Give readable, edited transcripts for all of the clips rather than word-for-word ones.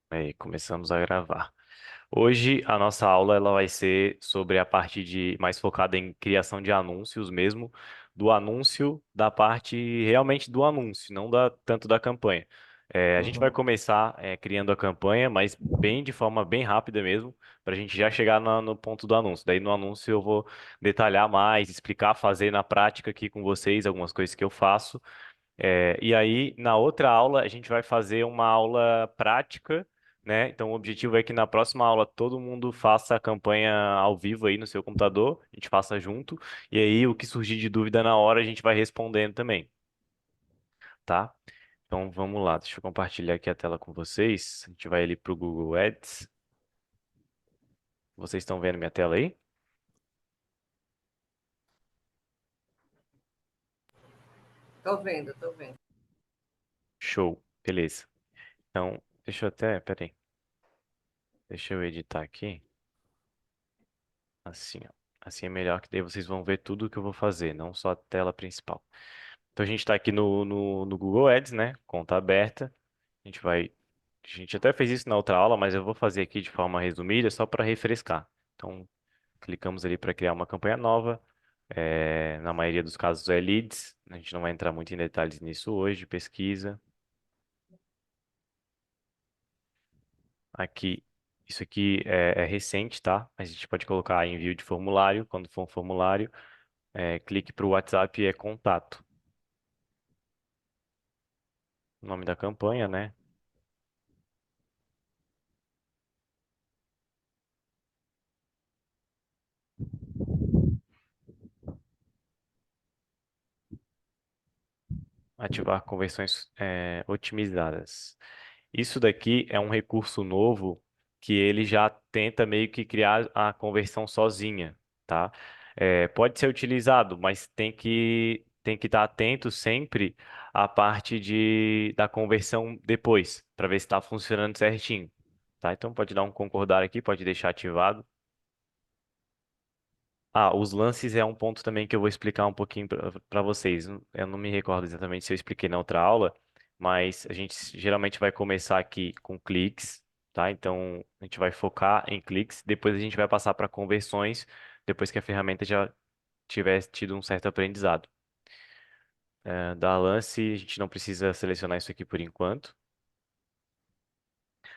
Aí, começamos a gravar. Hoje a nossa aula ela vai ser sobre a parte de mais focada em criação de anúncios mesmo, do anúncio da parte realmente do anúncio, não tanto da campanha. A gente vai Uhum. começar criando a campanha, mas bem de forma bem rápida mesmo, para a gente já chegar no ponto do anúncio. Daí no anúncio eu vou detalhar mais, explicar, fazer na prática aqui com vocês algumas coisas que eu faço. E aí, na outra aula, a gente vai fazer uma aula prática, né? Então, o objetivo é que na próxima aula todo mundo faça a campanha ao vivo aí no seu computador, a gente faça junto, e aí o que surgir de dúvida na hora a gente vai respondendo também, tá? Então, vamos lá, deixa eu compartilhar aqui a tela com vocês. A gente vai ali para o Google Ads. Vocês estão vendo minha tela aí? Tô vendo, tô vendo. Show, beleza. Então, peraí, deixa eu editar aqui. Assim, ó. Assim é melhor que daí vocês vão ver tudo o que eu vou fazer, não só a tela principal. Então a gente está aqui no Google Ads, né? Conta aberta. A gente vai. A gente até fez isso na outra aula, mas eu vou fazer aqui de forma resumida, só para refrescar. Então, clicamos ali para criar uma campanha nova. Na maioria dos casos é leads. A gente não vai entrar muito em detalhes nisso hoje, pesquisa. Aqui, isso aqui é recente, tá? A gente pode colocar envio de formulário. Quando for um formulário, clique para o WhatsApp e é contato. O nome da campanha, né? Ativar conversões otimizadas. Isso daqui é um recurso novo que ele já tenta meio que criar a conversão sozinha, tá? Pode ser utilizado, mas tem que estar atento sempre à parte da conversão depois, para ver se está funcionando certinho, tá? Então pode dar um concordar aqui, pode deixar ativado. Ah, os lances é um ponto também que eu vou explicar um pouquinho para vocês. Eu não me recordo exatamente se eu expliquei na outra aula, mas a gente geralmente vai começar aqui com cliques, tá? Então a gente vai focar em cliques, depois a gente vai passar para conversões, depois que a ferramenta já tiver tido um certo aprendizado. Da lance, a gente não precisa selecionar isso aqui por enquanto.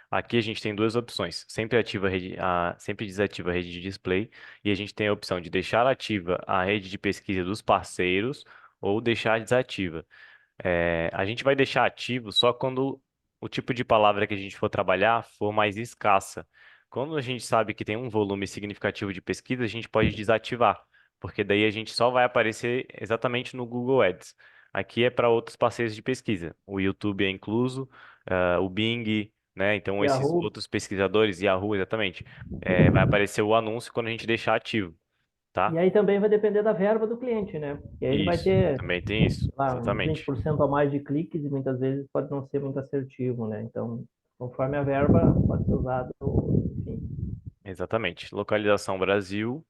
Aqui a gente tem duas opções. Sempre desativa a rede de display e a gente tem a opção de deixar ativa a rede de pesquisa dos parceiros ou deixar desativa. A gente vai deixar ativo só quando o tipo de palavra que a gente for trabalhar for mais escassa. Quando a gente sabe que tem um volume significativo de pesquisa, a gente pode desativar, porque daí a gente só vai aparecer exatamente no Google Ads. Aqui é para outros parceiros de pesquisa. O YouTube é incluso, o Bing, né? Então esses Yahoo. outros pesquisadores, Yahoo, exatamente, vai aparecer o anúncio quando a gente deixar ativo, E tá? aí também vai depender da verba do cliente, né? E aí ele vai Isso, ter, também tem isso, sei lá, uns exatamente. 20% a mais de cliques e muitas vezes pode não ser muito assertivo, né? Então, conforme a verba, pode ser usado, enfim. Exatamente. Localização Brasil.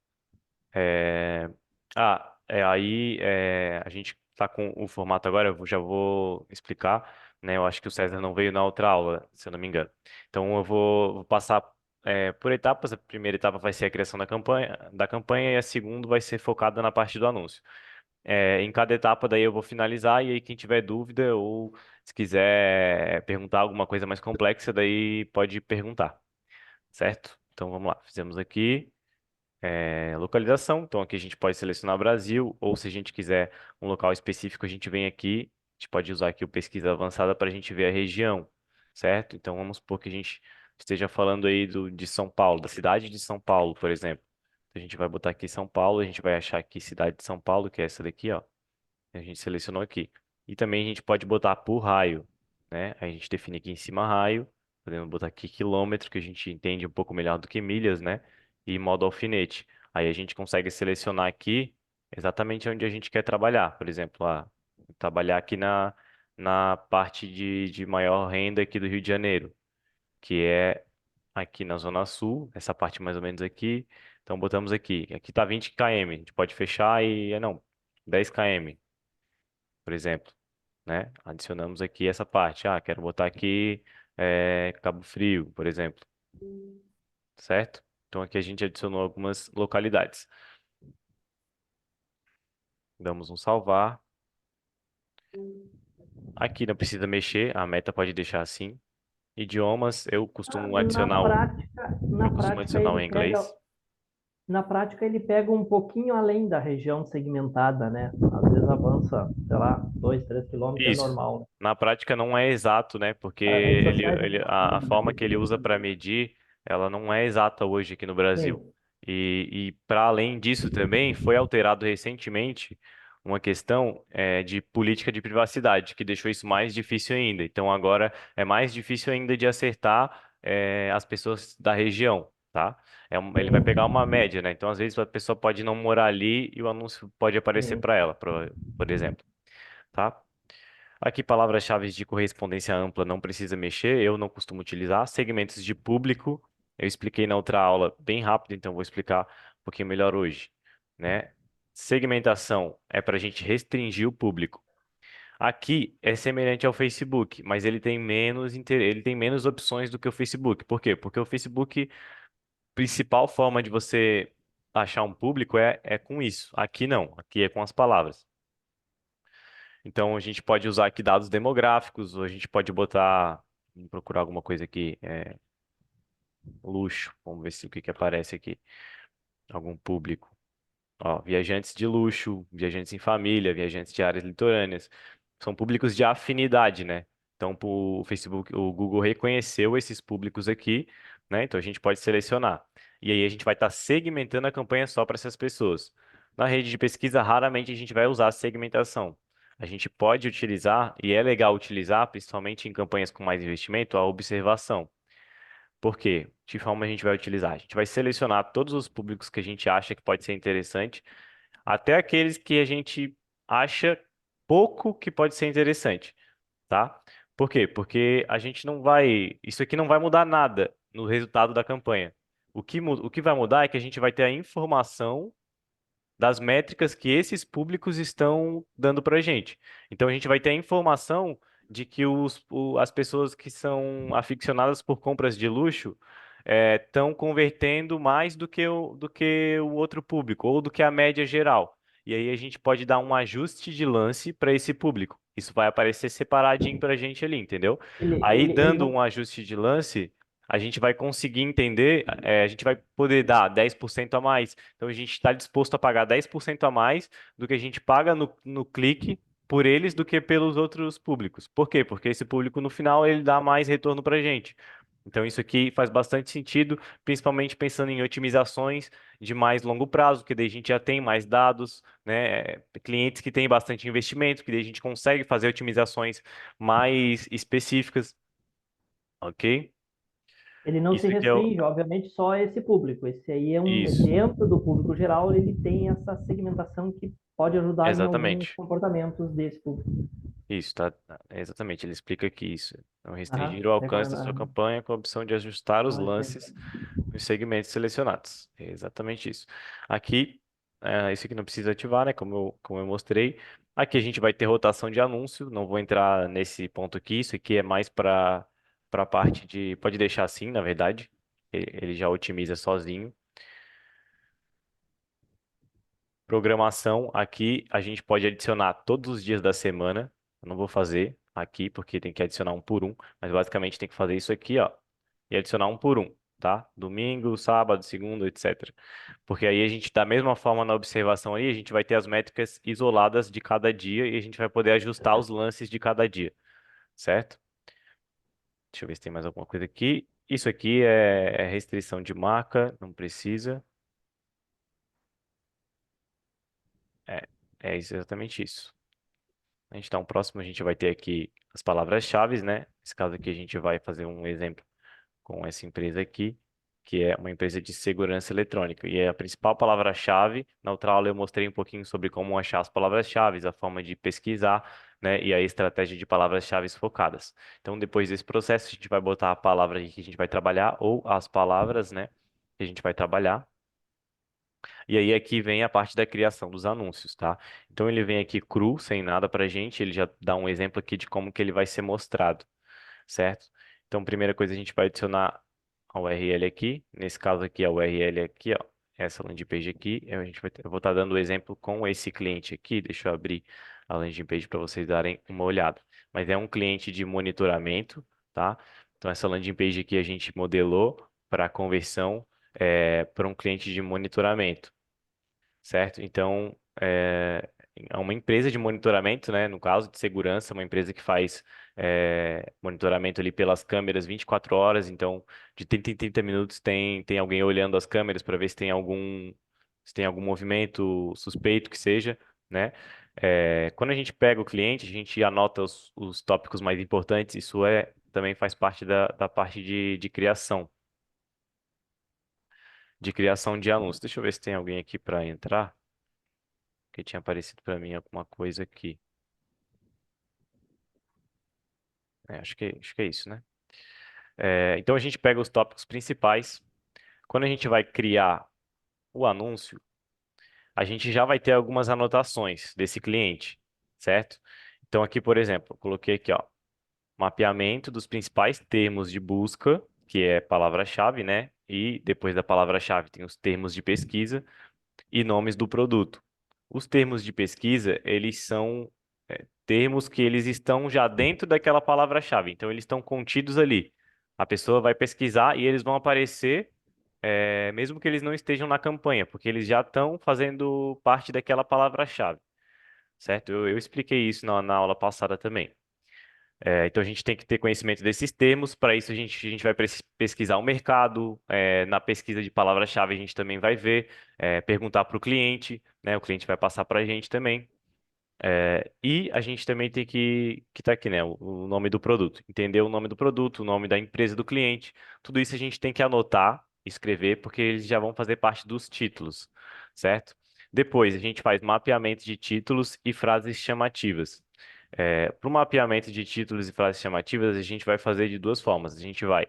É... a gente está com o formato agora, já vou explicar, né? Eu acho que o César não veio na outra aula, se eu não me engano. Então eu vou passar por etapas. A primeira etapa vai ser a criação da campanha e a segunda vai ser focada na parte do anúncio. Em cada etapa daí eu vou finalizar e aí quem tiver dúvida ou se quiser perguntar alguma coisa mais complexa, daí pode perguntar, certo? Então vamos lá, fizemos aqui localização. Então aqui a gente pode selecionar Brasil, ou se a gente quiser um local específico, a gente vem aqui, a gente pode usar aqui o pesquisa avançada para a gente ver a região, certo? Então vamos supor que a gente esteja falando aí de São Paulo, da cidade de São Paulo, por exemplo. Então, a gente vai botar aqui São Paulo, a gente vai achar aqui cidade de São Paulo, que é essa daqui, ó. A gente selecionou aqui. E também a gente pode botar por raio, né? A gente define aqui em cima raio, podemos botar aqui quilômetro, que a gente entende um pouco melhor do que milhas, né? E modo alfinete. Aí a gente consegue selecionar aqui exatamente onde a gente quer trabalhar. Por exemplo, trabalhar aqui na parte de maior renda aqui do Rio de Janeiro, que é aqui na Zona Sul, essa parte mais ou menos aqui. Então botamos aqui. Aqui tá 20 km. A gente pode fechar não, 10 km, por exemplo, né? Adicionamos aqui essa parte. Quero botar aqui Cabo Frio, por exemplo, certo? Então aqui a gente adicionou algumas localidades. Damos um salvar. Aqui não precisa mexer, a meta pode deixar assim. Idiomas, Na eu costumo prática adicionar o ele pega, inglês. na prática ele pega um pouquinho além da região segmentada, né? Às vezes avança, sei lá, 2, 3 quilômetros é Isso. normal, né? Na prática não é exato, né? Porque Para redes sociais é a possível, forma né? que ele usa para medir, ela não é exata hoje aqui no Brasil. Sim, E para além disso também, foi alterado recentemente uma questão de política de privacidade, que deixou isso mais difícil ainda. Então agora é mais difícil ainda de acertar as pessoas da região, tá? Ele vai pegar sim, uma média, né? Então às vezes a pessoa pode não morar ali e o anúncio pode aparecer sim. para ela, por exemplo. Tá? Aqui, palavras-chave de correspondência ampla não precisa mexer, eu não costumo utilizar. Segmentos de público, eu expliquei na outra aula bem rápido, então vou explicar um pouquinho melhor hoje, né? Segmentação é para a gente restringir o público. Aqui é semelhante ao Facebook, mas ele tem menos opções do que o Facebook. Por quê? Porque o Facebook, principal forma de você achar um público é com isso. Aqui não, aqui é com as palavras. Então a gente pode usar aqui dados demográficos, ou a gente pode botar, vamos procurar alguma coisa aqui, luxo, vamos ver se o que que aparece aqui, algum público. Ó, viajantes de luxo, viajantes em família, viajantes de áreas litorâneas, são públicos de afinidade, né? Então o Facebook, o Google reconheceu esses públicos aqui, né? Então a gente pode selecionar. E aí a gente vai estar segmentando a campanha só para essas pessoas. Na rede de pesquisa, raramente a gente vai usar a segmentação. A gente pode utilizar, e é legal utilizar, principalmente em campanhas com mais investimento, a observação. Por quê? De forma a gente vai utilizar? A gente vai selecionar todos os públicos que a gente acha que pode ser interessante, até aqueles que a gente acha pouco que pode ser interessante, tá? Por quê? Porque a gente não vai, isso aqui não vai mudar nada no resultado da campanha. O que vai mudar é que a gente vai ter a informação das métricas que esses públicos estão dando para a gente. Então a gente vai ter a informação de que as pessoas que são aficionadas por compras de luxo estão convertendo mais do que o outro público, ou do que a média geral. E aí a gente pode dar um ajuste de lance para esse público. Isso vai aparecer separadinho para a gente ali, entendeu? Aí Ele dando não, um ajuste de lance, a gente vai conseguir entender, a gente vai poder dar 10% a mais. Então a gente está disposto a pagar 10% a mais do que a gente paga no clique por eles do que pelos outros públicos. Por quê? Porque esse público no final ele dá mais retorno para a gente. Então isso aqui faz bastante sentido, principalmente pensando em otimizações de mais longo prazo, que daí a gente já tem mais dados, né? Clientes que têm bastante investimento, que daí a gente consegue fazer otimizações mais específicas, ok? ele não se Isso aqui é restringe, obviamente, só a esse público. Esse aí é isso, dentro do público geral, ele tem essa segmentação que pode ajudar em alguns exatamente. comportamentos desse público. Isso, tá? Exatamente, ele explica aqui isso. Não restringir Aham, o alcance da sua recomendado. campanha com a opção de ajustar os Ok. lances nos segmentos selecionados. É exatamente isso. Aqui, isso aqui não precisa ativar, né? Como eu mostrei. Aqui a gente vai ter rotação de anúncio. Não vou entrar nesse ponto aqui. Isso aqui é mais para a parte de. Pode deixar assim, na verdade. Ele já otimiza sozinho. Programação, aqui a gente pode adicionar todos os dias da semana. Eu não vou fazer aqui porque tem que adicionar um por um, mas basicamente tem que fazer isso aqui, ó, e adicionar um por um, tá? Domingo, sábado, segunda, etc. Porque aí a gente, da mesma forma na observação aí, a gente vai ter as métricas isoladas de cada dia e a gente vai poder ajustar os lances de cada dia, certo? Deixa eu ver se tem mais alguma coisa aqui. Isso aqui é restrição de marca, não precisa. É, é exatamente isso. Então, próximo a gente vai ter aqui as palavras-chave, né? Nesse caso aqui a gente vai fazer um exemplo com essa empresa aqui, que é uma empresa de segurança eletrônica. E a principal palavra-chave, na outra aula eu mostrei um pouquinho sobre como achar as palavras-chave, a forma de pesquisar, né? E a estratégia de palavras-chave focadas. Então, depois desse processo, a gente vai botar a palavra que a gente vai trabalhar, ou as palavras, né? Que a gente vai trabalhar. E aí aqui vem a parte da criação dos anúncios, tá? Então ele vem aqui cru, sem nada pra gente, ele já dá um exemplo aqui de como que ele vai ser mostrado, certo? Então, primeira coisa, a gente vai adicionar a URL aqui. Nesse caso aqui, a URL aqui, ó. Essa landing page aqui. Eu vou estar dando o exemplo com esse cliente aqui. Deixa eu abrir a landing page para vocês darem uma olhada. Mas é um cliente de monitoramento, tá? Então, essa landing page aqui a gente modelou para conversão para um cliente de monitoramento, certo? Então, é uma empresa de monitoramento, né? No caso de segurança, uma empresa que faz monitoramento ali pelas câmeras 24 horas. Então, de 30 em 30 minutos tem alguém olhando as câmeras para ver se tem algum movimento suspeito que seja, né? Quando a gente pega o cliente, a gente anota os tópicos mais importantes. Isso também faz parte da parte de criação de anúncios. Deixa eu ver se tem alguém aqui para entrar, que tinha aparecido para mim alguma coisa aqui. Acho que é isso, né? Então a gente pega os tópicos principais. Quando a gente vai criar o anúncio, a gente já vai ter algumas anotações desse cliente, certo? Então aqui, por exemplo, eu coloquei aqui, ó, mapeamento dos principais termos de busca, que é palavra-chave, né? E depois da palavra-chave tem os termos de pesquisa e nomes do produto. Os termos de pesquisa, eles são termos que eles estão já dentro daquela palavra-chave, então eles estão contidos ali. A pessoa vai pesquisar e eles vão aparecer, mesmo que eles não estejam na campanha, porque eles já estão fazendo parte daquela palavra-chave, certo? Eu expliquei isso na aula passada também. Então a gente tem que ter conhecimento desses termos. Para isso a gente vai pesquisar o mercado. Na pesquisa de palavra-chave a gente também vai ver, perguntar para o cliente, né? O cliente vai passar para a gente também. E a gente também tem que tá aqui, né? O nome do produto. Entender o nome do produto, o nome da empresa do cliente. Tudo isso a gente tem que anotar, escrever, porque eles já vão fazer parte dos títulos, certo? Depois a gente faz mapeamento de títulos e frases chamativas. Para o mapeamento de títulos e frases chamativas, a gente vai fazer de duas formas. A gente vai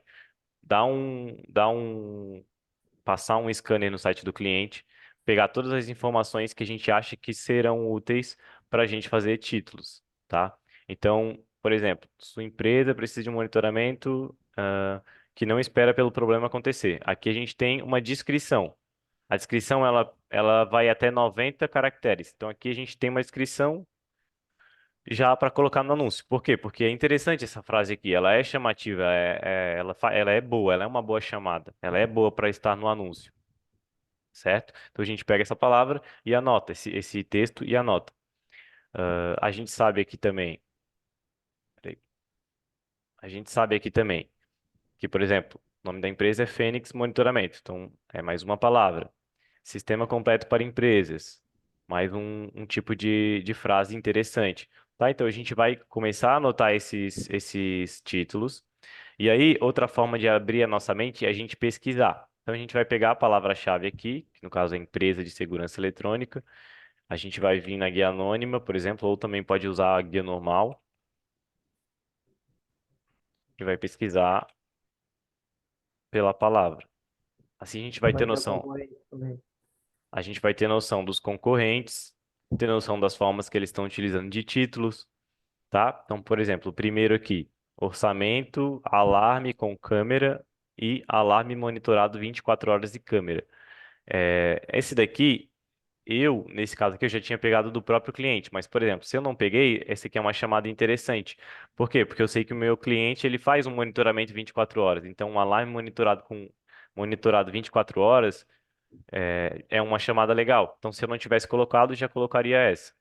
passar um scanner no site do cliente, pegar todas as informações que a gente acha que serão úteis para a gente fazer títulos, tá? Então, por exemplo, sua empresa precisa de um monitoramento, que não espera pelo problema acontecer. Aqui a gente tem uma descrição. A descrição ela vai até 90 caracteres. Então aqui a gente tem uma descrição já para colocar no anúncio. Por quê? Porque é interessante essa frase aqui. Ela é chamativa, ela é boa, ela é uma boa chamada. Ela é boa para estar no anúncio, certo? Então a gente pega essa palavra e anota esse texto e anota. A gente sabe aqui também, peraí. A gente sabe aqui também que, por exemplo, o nome da empresa é Fênix Monitoramento. Então é mais uma palavra. Sistema completo para empresas. Mais um tipo de frase interessante. Tá? Então a gente vai começar a anotar esses títulos. E aí, outra forma de abrir a nossa mente é a gente pesquisar. Então a gente vai pegar a palavra-chave aqui, que no caso é empresa de segurança eletrônica. A gente vai vir na guia anônima, por exemplo, ou também pode usar a guia normal e vai pesquisar pela palavra. Assim a gente vai ter Mas é noção. bom aí também. A gente vai ter noção dos concorrentes, ter noção das formas que eles estão utilizando de títulos, tá? Então, por exemplo, o primeiro aqui, orçamento, alarme com câmera e alarme monitorado 24 horas de câmera. Esse daqui, nesse caso aqui, eu já tinha pegado do próprio cliente, mas, por exemplo, se eu não peguei, esse aqui é uma chamada interessante. Por quê? Porque eu sei que o meu cliente, ele faz um monitoramento 24 horas. Então, um alarme monitorado 24 horas é uma chamada legal. Então, se eu não tivesse colocado, já colocaria essa.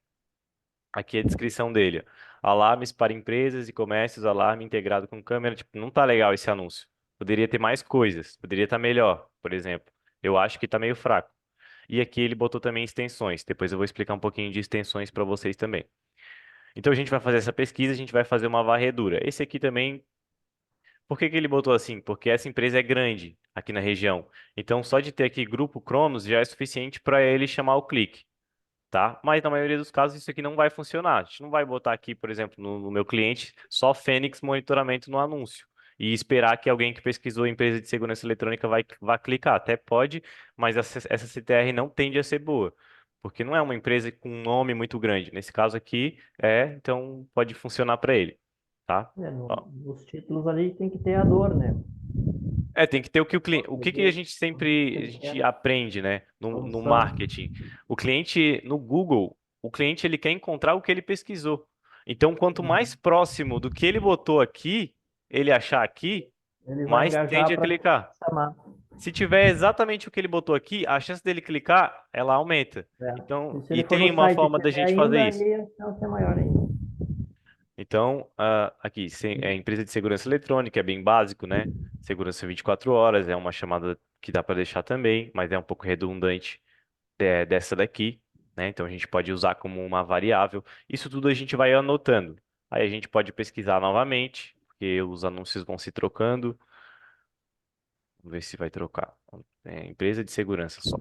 Aqui é a descrição dele. Alarmes para empresas e comércios, alarme integrado com câmera. Tipo, não tá legal esse anúncio. Poderia ter mais coisas. Poderia estar melhor, por exemplo. Eu acho que tá meio fraco. E aqui ele botou também extensões. Depois eu vou explicar um pouquinho de extensões para vocês também. Então a gente vai fazer essa pesquisa, a gente vai fazer uma varredura. Esse aqui também, por que que ele botou assim? Porque essa empresa é grande aqui na região. Então só de ter aqui grupo Cronos já é suficiente para ele chamar o clique, tá? Mas na maioria dos casos isso aqui não vai funcionar. A gente não vai botar aqui, por exemplo, no meu cliente, só Fênix monitoramento no anúncio e esperar que alguém que pesquisou empresa de segurança eletrônica vá clicar. Até pode, mas essa CTR não tende a ser boa, porque não é uma empresa com um nome muito grande. Nesse caso aqui, então pode funcionar para ele. tá? Nos títulos ali tem que ter a dor, né? Tem que ter o que o cliente, o que que a gente sempre a Ele gente quer aprende, né, no solução. marketing. O cliente no Google, o cliente ele quer encontrar o que ele pesquisou. Então, quanto mais próximo do que ele botou aqui, ele achar aqui, Ele vai mais tende engajar a para clicar. chamar. Se tiver exatamente o que ele botou aqui, a chance dele clicar, ela aumenta. É. Então, E se e ele for tem no uma site e forma da tiver gente fazer ainda, isso. aí a chance é maior ainda. Então, aqui, é empresa de segurança eletrônica, é bem básico, né? Segurança 24 horas, é uma chamada que dá para deixar também, mas é um pouco redundante dessa daqui, né? Então, a gente pode usar como uma variável. Isso tudo a gente vai anotando. Aí a gente pode pesquisar novamente, porque os anúncios vão se trocando. Vamos ver se vai trocar. Empresa de segurança só.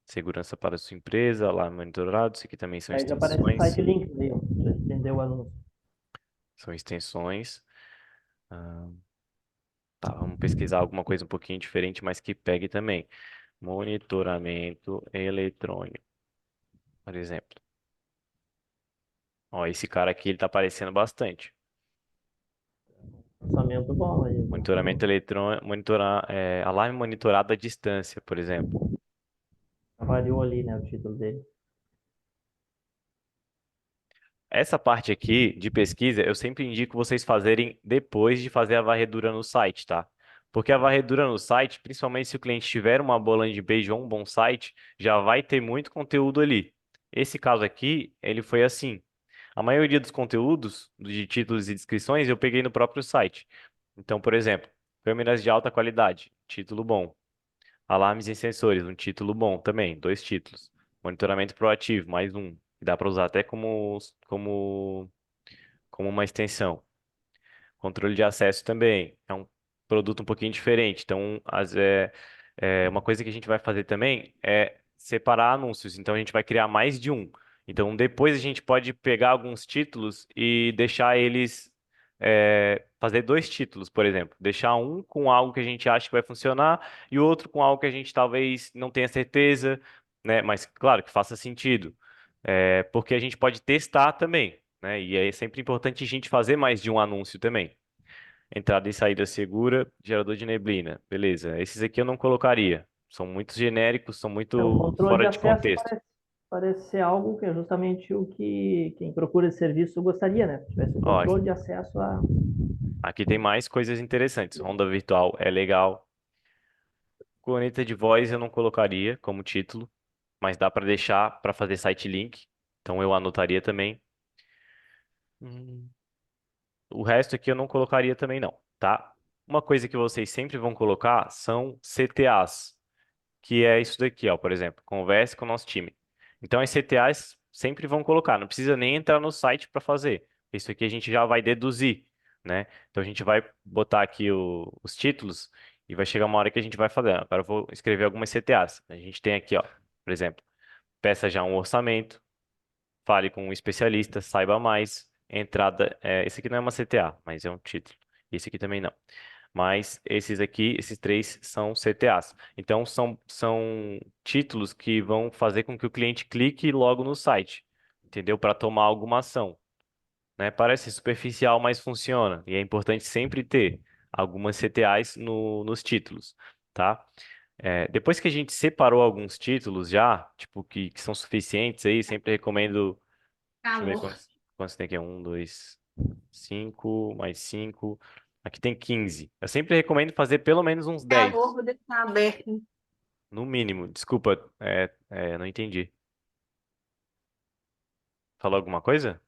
Segurança para sua empresa, lá monitorado. Isso aqui também são Aí já aparece o extensões. site link aí, ó. Já estendeu o anúncio. São extensões. Ah, tá, vamos pesquisar alguma coisa um pouquinho diferente, mas que pegue também. Monitoramento eletrônico, por exemplo. Ó, esse cara aqui ele tá aparecendo bastante. Lançamento bom aí. Monitoramento eletrônico, alarme monitorado à distância, por exemplo. Variou ali, né, o título dele. Essa parte aqui de pesquisa, eu sempre indico vocês fazerem depois de fazer a varredura no site, tá? Porque a varredura no site, principalmente se o cliente tiver uma boa landing page ou um bom site, já vai ter muito conteúdo ali. Esse caso aqui, ele foi assim. A maioria dos conteúdos, de títulos e descrições, eu peguei no próprio site. Então, por exemplo, câmeras de alta qualidade, título bom. Alarmes e sensores, um título bom também, dois títulos. Monitoramento proativo, mais um, que dá para usar até como uma extensão. Controle de acesso também é um produto um pouquinho diferente. Então, uma coisa que a gente vai fazer também é separar anúncios. Então, a gente vai criar mais de um. Então, depois a gente pode pegar alguns títulos e deixar eles fazer dois títulos, por exemplo. Deixar um com algo que a gente acha que vai funcionar e o outro com algo que a gente talvez não tenha certeza, né? Mas, claro, que faça sentido. Porque a gente pode testar também, né? E é sempre importante a gente fazer mais de um anúncio também. Entrada e saída segura, gerador de neblina. Beleza. Esses aqui eu não colocaria. São muito genéricos, são O muito controle de fora de acesso contexto. parece ser algo que é justamente o que quem procura esse serviço gostaria, né? Se tivesse o Ó, controle de acesso a. aqui tem mais coisas interessantes. Ronda virtual é legal. Corneta de voz eu não colocaria como título, mas dá para deixar para fazer site link. Então eu anotaria também. Hum, O resto aqui eu não colocaria também não, tá? Uma coisa que vocês sempre vão colocar são CTAs, que é isso daqui, ó, por exemplo, converse com o nosso time. Então, as CTAs sempre vão colocar, não precisa nem entrar no site para fazer. Isso aqui a gente já vai deduzir, né? Então, a gente vai botar aqui os títulos e vai chegar uma hora que a gente vai fazer. Agora eu vou escrever algumas CTAs. A gente tem aqui, ó, por exemplo, peça já um orçamento, fale com um especialista, saiba mais. Entrada, esse aqui não é uma CTA, mas é um título. Esse aqui também não. Mas esses aqui, esses três são CTAs. Então são títulos que vão fazer com que o cliente clique logo no site, entendeu? Para tomar alguma ação, né? Parece superficial, mas funciona. E é importante sempre ter algumas CTAs nos títulos, tá? Depois que a gente separou alguns títulos já, tipo, que são suficientes aí, sempre recomendo. Deixa eu ver Calor. quantos tem aqui. Um, dois, cinco, mais cinco. Aqui tem 15. Eu sempre recomendo fazer pelo menos uns Calor, 10, vou deixar aberto. no mínimo. Desculpa, não entendi. Falou alguma coisa?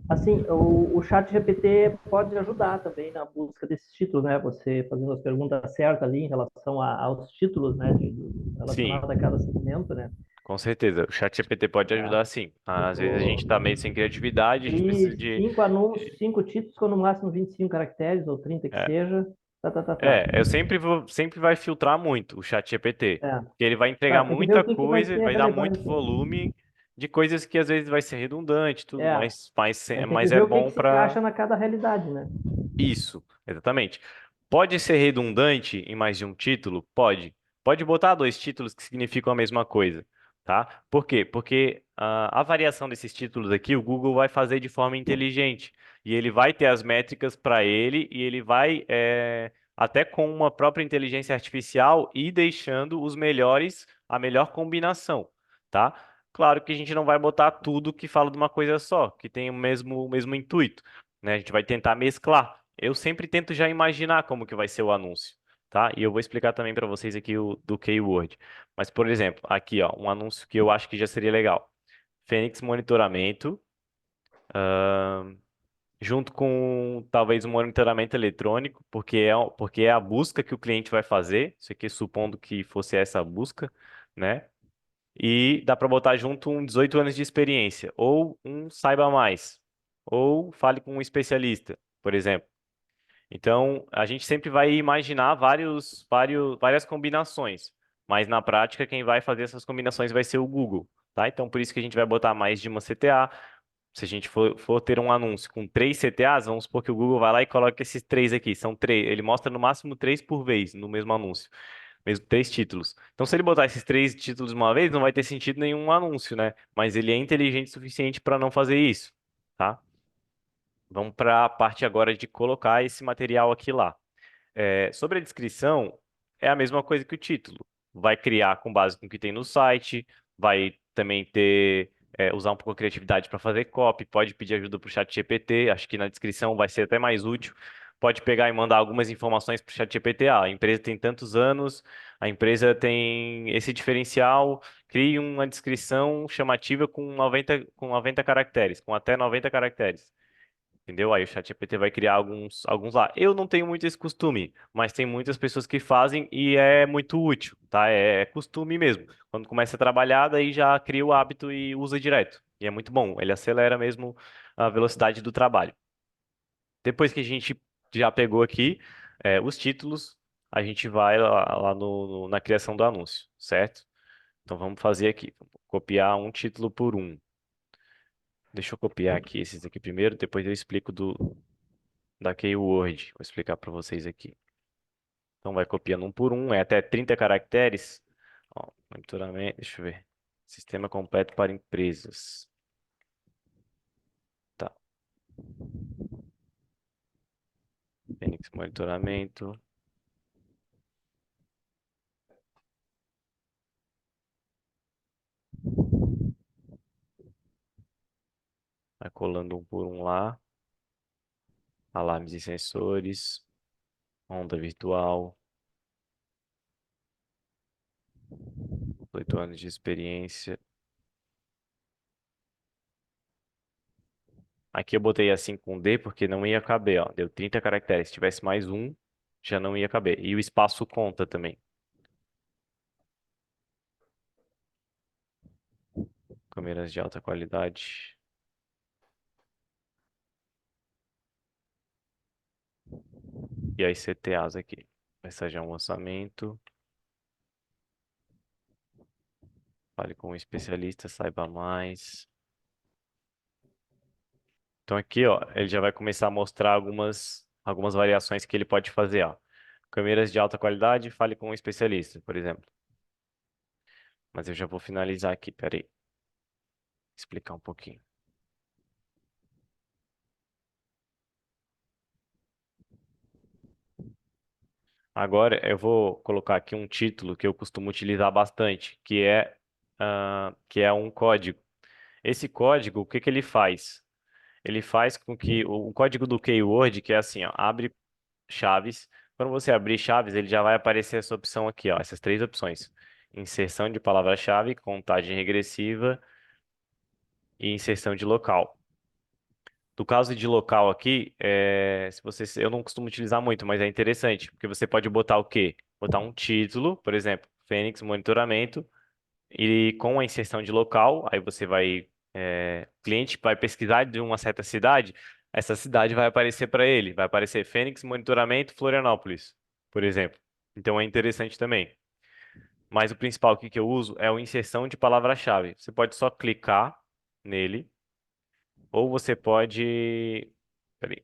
Assim, o chat GPT pode ajudar também na busca desses títulos, né? Você fazendo as perguntas certas ali em relação aos títulos, né? Sim, Relacionados a cada segmento, né? com certeza. O chat GPT pode ajudar sim. Às vezes a gente Tipo, está meio sem criatividade, a gente crie precisa de. 5 anúncios, 5 títulos com no máximo 25 caracteres, ou 30 que É, seja. Tá, tá, tá, tá. eu sempre vai filtrar muito o chat GPT. É. Porque ele vai Tá, entregar tem que ver muita o que vai coisa, ser vai dar muito relevante. volume de coisas que às vezes vai ser redundante, e tudo, É. Aí tem que mas é ver o que bom que se para encaixa na cada realidade, né? isso, exatamente. Pode ser redundante em mais de um título? Pode. Pode botar dois títulos que significam a mesma coisa, tá? Por quê? Porque a variação desses títulos aqui, o Google vai fazer de forma inteligente. E ele vai ter as métricas para ele e ele vai, até com uma própria inteligência artificial, ir deixando os melhores, a melhor combinação, tá? Claro que a gente não vai botar tudo que fala de uma coisa só, que tem o mesmo intuito, né? A gente vai tentar mesclar. Eu sempre tento já imaginar como que vai ser o anúncio, tá? E eu vou explicar também para vocês aqui o do Keyword. Mas, por exemplo, aqui, ó, um anúncio que eu acho que já seria legal. Fênix Monitoramento, junto com talvez um monitoramento eletrônico, porque é a busca que o cliente vai fazer, isso aqui supondo que fosse essa a busca, né? E dá para botar junto um 18 anos de experiência, ou um saiba mais, ou fale com um especialista, por exemplo. Então, a gente sempre vai imaginar várias combinações, mas na prática quem vai fazer essas combinações vai ser o Google, tá? Então, por isso que a gente vai botar mais de uma CTA. Se a gente for ter um anúncio com 3 CTAs, vamos supor que o Google vai lá e coloca esses três aqui. São três, ele mostra no máximo três por vez no mesmo anúncio, mesmo 3 títulos. Então, se ele botar esses 3 títulos de uma vez, não vai ter sentido nenhum anúncio, né? Mas ele é inteligente o suficiente para não fazer isso, tá? Vamos para a parte agora de colocar esse material aqui lá. Sobre a descrição, é a mesma coisa que o título. Vai criar com base no que tem no site, vai também usar um pouco a criatividade para fazer copy, pode pedir ajuda para o chat GPT, acho que na descrição vai ser até mais útil. Pode pegar e mandar algumas informações para o chat GPT. Ah, a empresa tem tantos anos, a empresa tem esse diferencial, crie uma descrição chamativa com 90 caracteres, com até 90 caracteres. Entendeu? Aí o ChatGPT vai criar alguns lá. Eu não tenho muito esse costume, mas tem muitas pessoas que fazem e é muito útil, tá? É costume mesmo. Quando começa a trabalhar, daí já cria o hábito e usa direto. E é muito bom. Ele acelera mesmo a velocidade do trabalho. Depois que a gente já pegou aqui, os títulos, a gente vai lá na criação do anúncio, certo? Então vamos fazer aqui. Vamos copiar um título por um. Deixa eu copiar aqui esses aqui primeiro, depois eu explico da Keyword. Vou explicar para vocês aqui. Então vai copiando um por um, é até 30 caracteres. Ó, monitoramento, deixa eu ver. Sistema completo para empresas. Tá. Fênix monitoramento. Vai colando um por um lá. Alarmes e sensores. Onda virtual. 8 anos de experiência. Aqui eu botei assim com D porque não ia caber, ó. Deu 30 caracteres. Se tivesse mais um, já não ia caber. E o espaço conta também. Câmeras de alta qualidade. E as CTAs aqui. Mensagem um lançamento. Fale com um especialista, saiba mais. Então aqui, ó, ele já vai começar a mostrar algumas variações que ele pode fazer, ó. Câmeras de alta qualidade, fale com um especialista, por exemplo. Mas eu já vou finalizar aqui, peraí. Explicar um pouquinho. Agora eu vou colocar aqui um título que eu costumo utilizar bastante, que é um código. Esse código, o que que ele faz? Ele faz com que o código do Keyword, que é assim, ó, abre chaves. Quando você abrir chaves, ele já vai aparecer essa opção aqui, ó, essas 3 opções. Inserção de palavra-chave, contagem regressiva e inserção de local. No caso de local aqui, se você, eu não costumo utilizar muito, mas é interessante, porque você pode botar o quê? Botar um título, por exemplo, Fênix Monitoramento, e com a inserção de local, aí você o cliente vai pesquisar de uma certa cidade, essa cidade vai aparecer para ele, vai aparecer Fênix Monitoramento Florianópolis, por exemplo. Então é interessante também. Mas o principal aqui que eu uso é a inserção de palavra-chave. Você pode só clicar nele, ou você pode, peraí,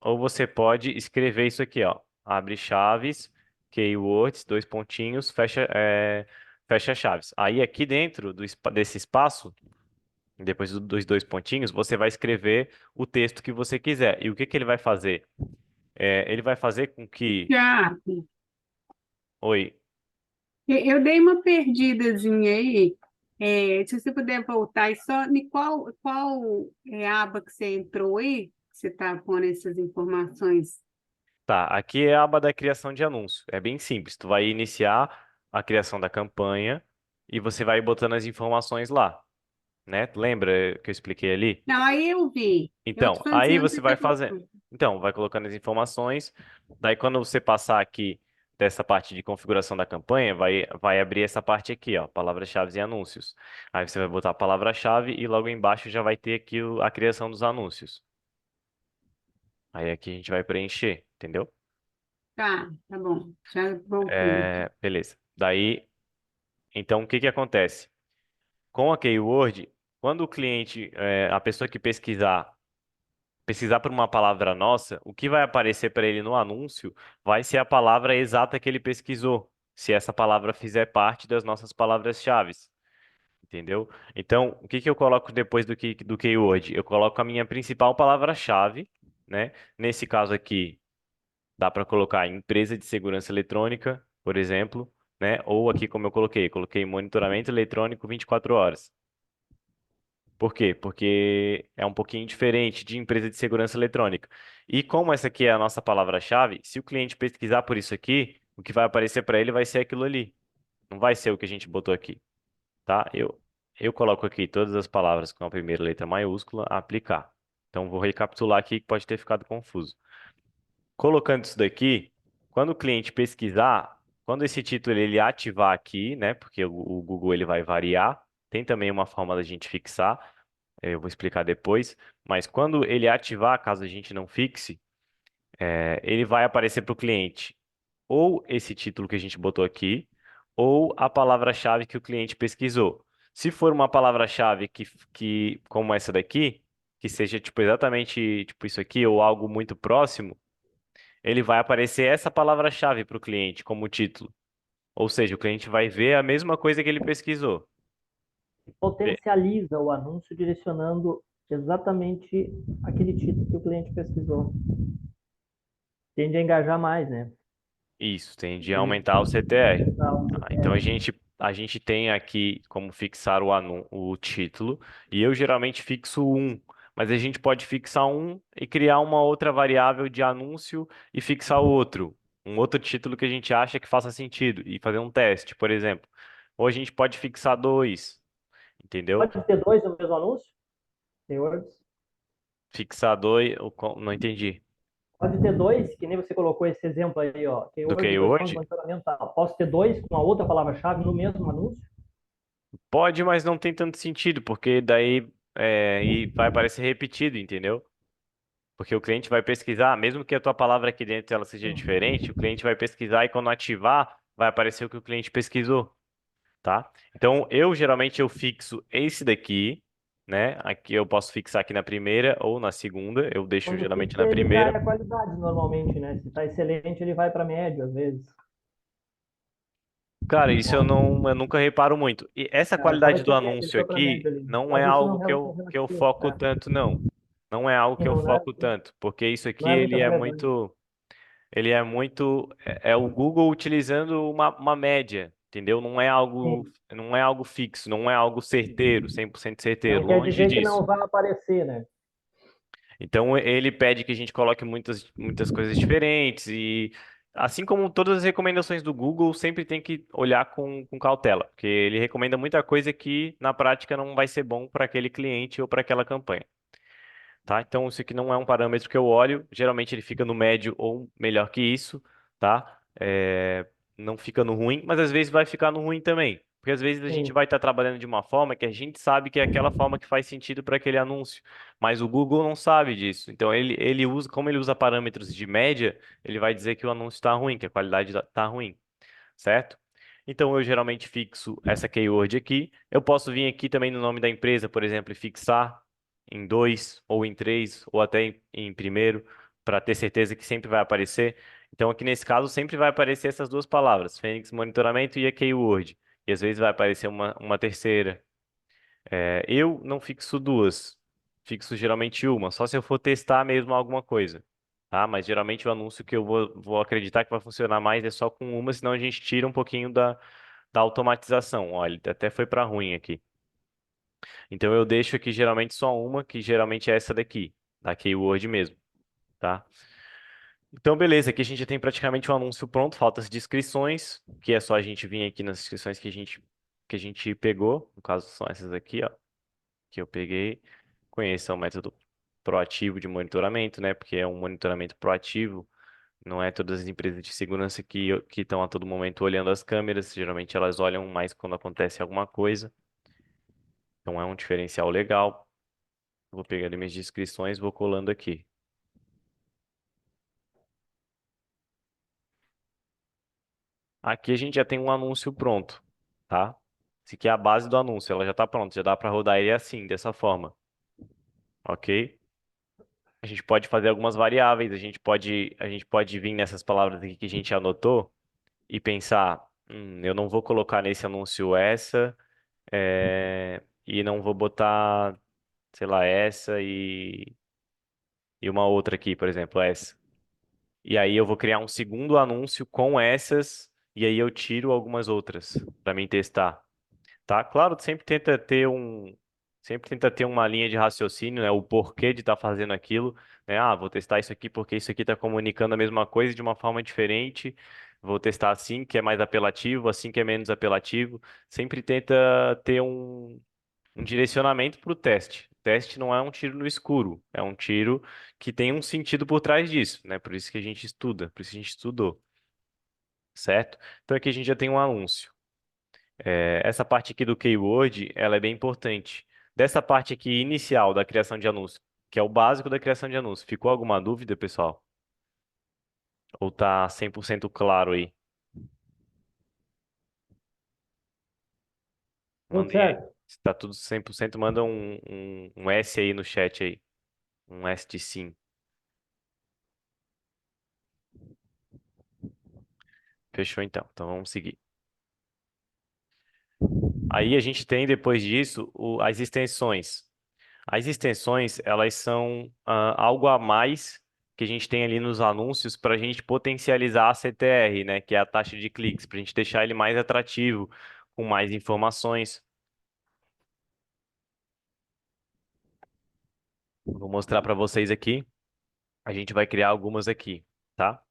ou você pode escrever isso aqui, ó. Abre chaves, keywords, 2 pontinhos, fecha chaves. Aí aqui dentro desse espaço Depois dos dois pontinhos, você vai escrever o texto que você quiser. E o que que ele vai fazer? Ele vai fazer com que. Tiago, Oi. eu dei uma perdidazinha aí. Se você puder voltar, e só em qual aba que você entrou aí, que você está pondo essas informações? Tá, aqui é a aba da criação de anúncio. É bem simples. Tu vai iniciar a criação da campanha e você vai botando as informações lá, né? Lembra que eu expliquei ali? Não, aí eu vi. Eu Então, estou falando assim, aí onde você você vai está fazer. colocando. Então, vai colocando as informações. Daí, quando você passar aqui dessa parte de configuração da campanha, vai abrir essa parte aqui, ó, palavras-chave e anúncios. Aí você vai botar a palavra-chave e logo embaixo já vai ter aqui a criação dos anúncios. Aí aqui a gente vai preencher, entendeu? Tá bom. Já voltei aqui. Beleza. Daí, então, o que que acontece? Com a Keyword, quando o cliente, a pessoa que pesquisar por uma palavra nossa, o que vai aparecer para ele no anúncio vai ser a palavra exata que ele pesquisou, se essa palavra fizer parte das nossas palavras-chave, entendeu? Então, o que que eu coloco depois do keyword? Eu coloco a minha principal palavra-chave, né? Nesse caso aqui, dá para colocar empresa de segurança eletrônica, por exemplo, né? Ou aqui como eu coloquei monitoramento eletrônico 24 horas. Por quê? Porque é um pouquinho diferente de empresa de segurança eletrônica. E como essa aqui é a nossa palavra-chave, se o cliente pesquisar por isso aqui, o que vai aparecer para ele vai ser aquilo ali. Não vai ser o que a gente botou aqui, tá? Eu coloco aqui todas as palavras com a primeira letra maiúscula, aplicar. Então vou recapitular aqui que pode ter ficado confuso. Colocando isso daqui, quando o cliente pesquisar, quando esse título ele ativar aqui, né? Porque o Google ele vai variar. Tem também uma forma da gente fixar. Eu vou explicar depois, mas quando ele ativar, caso a gente não fixe, ele vai aparecer para o cliente ou esse título que a gente botou aqui, ou a palavra-chave que o cliente pesquisou. Se for uma palavra-chave como essa daqui, que seja tipo exatamente tipo isso aqui ou algo muito próximo, ele vai aparecer essa palavra-chave para o cliente como título. Ou seja, o cliente vai ver a mesma coisa que ele pesquisou. Potencializa o anúncio direcionando exatamente aquele título que o cliente pesquisou. Tende a engajar mais, né? Isso, tende a Ele aumentar o CTR. aumentar o Então CTR. a gente tem aqui como fixar o título, e eu geralmente fixo um, mas a gente pode fixar um e criar uma outra variável de anúncio e fixar outro, um outro título que a gente acha que faça sentido e fazer um teste, por exemplo. Ou a gente pode fixar dois, entendeu? Pode ter dois no mesmo anúncio? Keywords? Fixar dois, não entendi. Pode ter dois, que nem você colocou esse exemplo aí, ó. Do Keyword, dois pontos, keyword? monitoramento tal. Posso ter dois com a outra palavra-chave no mesmo anúncio? Pode, mas não tem tanto sentido, porque daí e vai aparecer repetido, entendeu? Porque o cliente vai pesquisar, mesmo que a tua palavra aqui dentro ela seja diferente, o cliente vai pesquisar e quando ativar, vai aparecer o que o cliente pesquisou, tá? Então, eu fixo esse daqui, né? Aqui eu posso fixar aqui na primeira ou na segunda, eu deixo Quando geralmente fixa, na ele cai primeira. a qualidade normalmente, né? Se está excelente, ele vai para médio, às vezes. Cara, isso eu nunca reparo muito. E essa qualidade do Ele anúncio foi para médio aqui ali. não é Mas isso algo não é que eu relativo, foco tá? tanto, não. Não é algo que eu Não, não é, foco tanto, porque isso aqui não é muito relevante. é o Google utilizando uma média, entendeu? Sim. Não é algo fixo, não é algo certeiro, 100% certeiro, Não quer longe dizer que disso. não vai aparecer, né? Então ele pede que a gente coloque muitas coisas diferentes e assim como todas as recomendações do Google, sempre tem que olhar com cautela, porque ele recomenda muita coisa que na prática não vai ser bom para aquele cliente ou para aquela campanha. Tá? Então, isso aqui não é um parâmetro que eu olho. Geralmente ele fica no médio ou melhor que isso, tá? Não fica no ruim, mas às vezes vai ficar no ruim também. Porque às vezes a gente Sim. vai estar trabalhando de uma forma que a gente sabe que é aquela forma que faz sentido para aquele anúncio, mas o Google não sabe disso. Então ele usa, como ele usa parâmetros de média, ele vai dizer que o anúncio está ruim, que a qualidade está ruim, certo? Então eu geralmente fixo essa keyword aqui. Eu posso vir aqui também no nome da empresa, por exemplo, e fixar em dois, ou em três, ou até em primeiro, para ter certeza que sempre vai aparecer. Então aqui nesse caso sempre vai aparecer essas duas palavras, Fênix Monitoramento e a keyword. E às vezes vai aparecer uma terceira. Eu não fixo duas, fixo geralmente uma, só se eu for testar mesmo alguma coisa, tá? Mas geralmente o anúncio que eu vou acreditar que vai funcionar mais é só com uma, senão a gente tira um pouquinho da automatização. Olha, até foi para ruim aqui. Então eu deixo aqui geralmente só uma, que geralmente é essa daqui, da Keyword mesmo, tá? Então, beleza, aqui a gente já tem praticamente um anúncio pronto, falta as descrições, que é só a gente vir aqui nas descrições que a gente pegou, no caso são essas aqui, ó, que eu peguei. Conheça o método proativo de monitoramento, né? Porque é um monitoramento proativo, não é todas as empresas de segurança que estão a todo momento olhando as câmeras, geralmente elas olham mais quando acontece alguma coisa. Então é um diferencial legal. Vou pegar ali minhas descrições, vou colando aqui. Aqui a gente já tem um anúncio pronto, tá? Esse aqui é a base do anúncio, ela já está pronta, já dá para rodar ele assim, dessa forma, ok? A gente pode fazer algumas variáveis, a gente pode vir nessas palavras aqui que a gente anotou e pensar, eu não vou colocar nesse anúncio essa, e não vou botar, sei lá, essa e uma outra aqui, por exemplo, essa. E aí eu vou criar um segundo anúncio com essas, e aí eu tiro algumas outras para mim testar. Tá? Claro, sempre tenta ter uma linha de raciocínio, né? O porquê de estar fazendo aquilo, né? Ah, vou testar isso aqui porque isso aqui está comunicando a mesma coisa de uma forma diferente. Vou testar assim que é mais apelativo, assim que é menos apelativo. Sempre tenta ter um direcionamento para o teste. O teste não é um tiro no escuro, é um tiro que tem um sentido por trás disso, né? Por isso que a gente estuda, por isso que a gente estudou, certo? Então aqui a gente já tem um anúncio. Essa parte aqui do keyword, ela é bem importante. Dessa parte aqui inicial da criação de anúncio, que é o básico da criação de anúncio, ficou alguma dúvida, pessoal? Ou tá 100% claro aí? Tudo Mandem aí. certo. Se tá tudo 100%, manda um S aí no chat aí. Um S de sim. Fechou então. Então vamos seguir. Aí a gente tem depois disso as extensões. As extensões, elas são algo a mais que a gente tem ali nos anúncios para a gente potencializar a CTR, né, que é a taxa de cliques, para a gente deixar ele mais atrativo, com mais informações. Vou mostrar para vocês aqui. A gente vai criar algumas aqui, tá?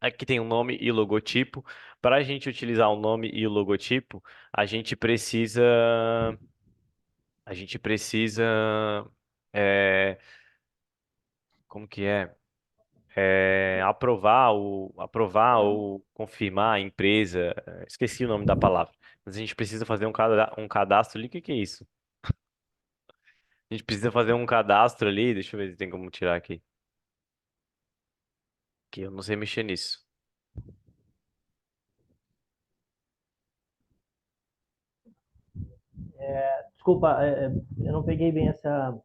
Aqui tem o nome e logotipo. Para a gente utilizar o nome e o logotipo, a gente precisa, a gente precisa, é, como que é? Aprovar ou confirmar a empresa. Esqueci o nome da palavra. Mas a gente precisa fazer um cadastro ali. O que que é isso? A gente precisa fazer um cadastro ali. Deixa eu ver se tem como tirar aqui. Que eu não sei mexer nisso. Desculpa, eu não peguei bem essa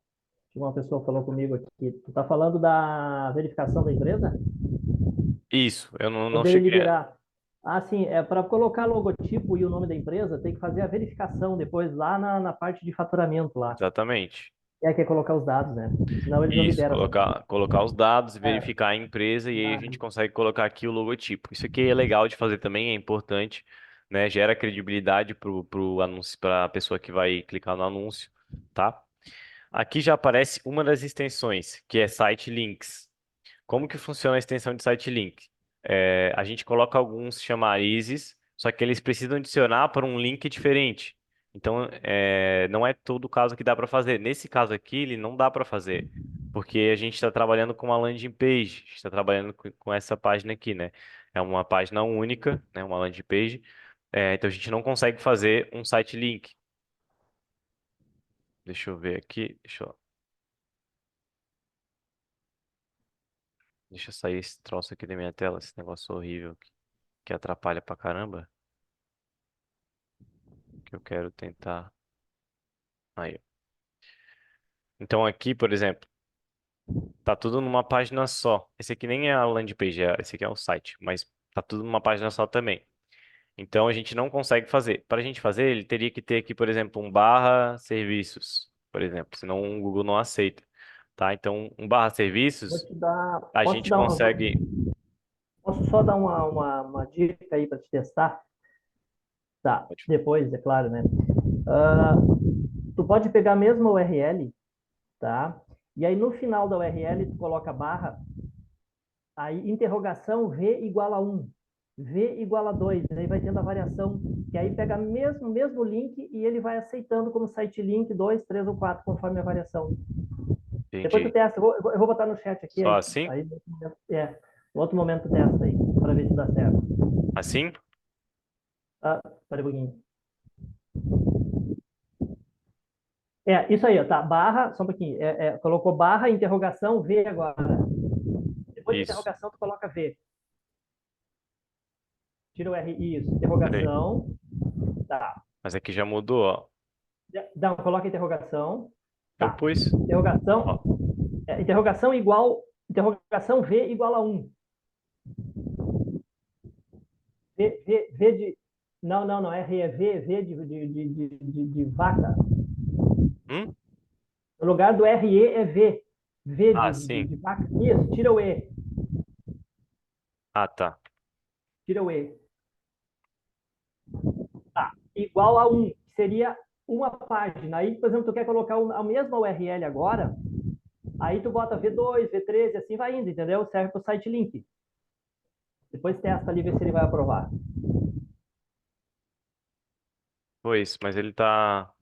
que uma pessoa falou comigo aqui. Tu está falando da verificação da empresa? Isso, eu não Poder cheguei. liberar. Ah, sim, para colocar logotipo e o nome da empresa, tem que fazer a verificação depois lá na parte de faturamento lá. Exatamente. É que é colocar os dados, né? Senão eles não Isso, liberam. colocar os dados, É, verificar a empresa e aí a ah, gente consegue colocar aqui o logotipo. Isso aqui é legal de fazer também, é importante, né? Gera credibilidade pro anúncio, para a pessoa que vai clicar no anúncio, tá? Aqui já aparece uma das extensões, que é Site Links. Como que funciona a extensão de Site Link? A gente coloca alguns chamarizes, só que eles precisam adicionar para um link diferente. Então, não é todo caso que dá para fazer. Nesse caso aqui, ele não dá para fazer, porque a gente está trabalhando com uma landing page, a gente está trabalhando com essa página aqui, né? É uma página única, né? Uma landing page. Então, a gente não consegue fazer um site link. Deixa eu ver aqui. Deixa eu sair esse troço aqui da minha tela, esse negócio horrível que atrapalha pra caramba. Que eu quero tentar. Aí. Então aqui, por exemplo, tá tudo numa página só. Esse aqui nem é a landing page, esse aqui é o site, mas tá tudo numa página só também. Então a gente não consegue fazer. Para a gente fazer, ele teria que ter aqui, por exemplo, um barra serviços, por exemplo, senão o Google não aceita, tá? Então, um barra Vou serviços, te dar, a posso te gente dar uma, consegue. posso só dar uma dica aí para te testar? Tá, depois, é claro, né? Ah, tu pode pegar a mesma URL, tá? E aí no final da URL tu coloca barra, aí interrogação V igual a 1, V igual a 2, aí vai tendo a variação, que aí pega mesmo link e ele vai aceitando como site link 2, 3 ou 4, conforme a variação. Depois tu Entendi. testa, eu vou botar no chat aqui, Só assim? aí no outro momento tu testa aí, para ver se dá certo. Assim? Ah, espera um pouquinho. Isso aí, ó, tá, barra, só um pouquinho, colocou barra, interrogação, V agora. Depois de Isso. interrogação, tu coloca V. Tira o R, isso, Peraí. interrogação, tá. Mas aqui já mudou, ó. Não, coloca interrogação, Eu tá. pus. Interrogação, Ó. interrogação igual, interrogação V igual a 1. V de, não, R é V de vaca. Hum? No lugar do RE é V. V Ah, sim. de vaca. Isso, tira o E. Ah, tá. Tira o E. Tá. Igual a 1, que seria uma página. Aí, por exemplo, tu quer colocar a mesma URL agora, aí tu bota V2, V13, assim vai indo, entendeu? Serve para o site link. Depois testa ali, vê se ele vai aprovar. Pois, mas ele tá